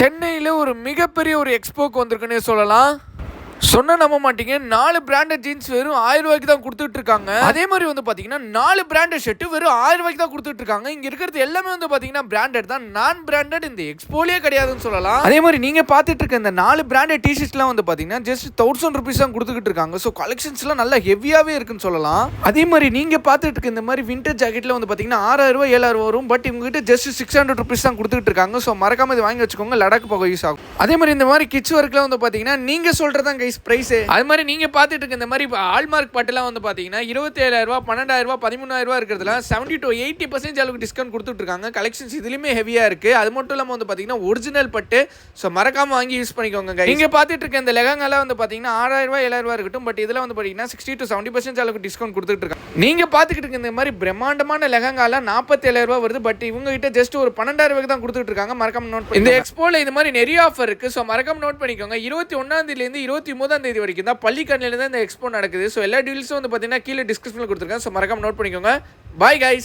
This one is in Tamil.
சென்னையில் ஒரு மிகப்பெரிய ஒரு எக்ஸ்போக்கு வந்திருக்குன்னே சொல்லலாம். சொன்ன நம்ப மாட்டீங்க, 4 பிராண்டட் ஜீன்ஸ் வெறும் 1000 ரூபாய்க்கு தான் கொடுத்துட்டு இருக்காங்க. அதே மாதிரி வந்து பாத்தீங்கன்னா 4 பிராண்டட் ஷர்ட் வெறும் 1000 ரூபாய்க்கு தான் கொடுத்துட்டு இருக்காங்க. இங்க இருக்கிறது எல்லாமே வந்து பாத்தீங்கன்னா பிராண்டட் தான், நான் பிராண்டட் இந்த எக்ஸ்போலே கிடையாதுன்னு சொல்லலாம். அதே மாதிரி நீங்க பாத்துட்டு இருக்க இந்த 4 பிராண்டட் டிஷர்ட்ஸ்லாம் வந்து பாத்தீங்கன்னா ஜஸ்ட் 1000 rupees தான் கொடுத்துட்டு இருக்காங்க. ஸோ கலெக்ஷன்ஸ்லாம் நல்லா ஹெவியாவே இருக்குன்னு சொல்லலாம். அதே மாதிரி நீங்க பாத்துட்டு இருக்க இந்த மாதிரி வின்டர் ஜாக்கெட்ல வந்து பாத்தீங்கன்னா 6000 ரூபாய் 7000 வரும். பட் இவங்க கிட்ட ஜஸ்ட் 600 rupees தான் கொடுத்துட்டு இருக்காங்க. ஸோ மறக்காம இது வாங்கி வச்சுக்கோங்க, லடாக் போக யூஸ் ஆகும். அதே மாதிரி இந்த மாதிரி கிட்ஸ் ஒர்க்ல வந்து பாத்தீங்கன்னா நீங்க சொல்றதான் கைஸ் பிரைஸ். அது மாதிரி நீங்க பாத்துட்டு இருக்க இந்த மாதிரி ஆல்மார்க் பட்டெல்லாம் வந்து பாத்தீங்கன்னா 27000 ரூபாய் 12000 ரூபாய் 13000 ரூபாய் இருக்கிறதுல 70 to 80% அளவுக்கு டிஸ்கவுண்ட் கொடுத்துட்டு இருக்காங்க. கலெக்ஷன்ஸ் இதுலயுமே ஹெவியா இருக்கு. அது மட்டும் இல்லாம வந்து பாத்தீங்கன்னா ஒரிஜினல் பட்டு. ஸோ மறக்காம வாங்கி யூஸ் பண்ணிக்கோங்க guys. நீங்க பாத்துட்டு இருக்க இந்த லெஹங்காலாம் வந்து பாத்தீங்கன்னா 6000 ரூபாய் 7000 ரூபாய் இருக்கட்டும். பட் இதுல வந்து பாத்தீங்கன்னா 60 to 70% அளவுக்கு டிஸ்கவுண்ட் கொடுத்துட்டு இருக்காங்க. நீங்க பாத்துக்கிட்டு இருக்க இந்த மாதிரி பிரம்மாண்டமான லெஹங்கால 47000 ரூபாய் வருது. பட் இவங்க கிட்ட ஜஸ்ட் ஒரு 12000 ரூபாய்க்கு தான் கொடுத்துட்டு இருக்காங்க. மறக்காம நோட் பண்ணி இந்த எக்ஸ்போல இந்த மாதிரி நிறைய ஆஃபர் இருக்கு. ஸோ மறக்காம நோட் பண்ணிக்கோங்க. 21ஆம் தேதியில இருந்து 29ஆம் தேதி வரைக்கும் தான் பள்ளிக்கரணையில தான் இந்த எக்ஸ்போ நடக்குது. ஸோ எல்லா டீல்ஸும் வந்து பாத்தீங்கன்னா கீழே டிஸ்கிரிப்ஷன்ல கொடுத்துருக்கேன். ஸோ மறக்காம நோட் பண்ணிக்கோங்க. Bye guys.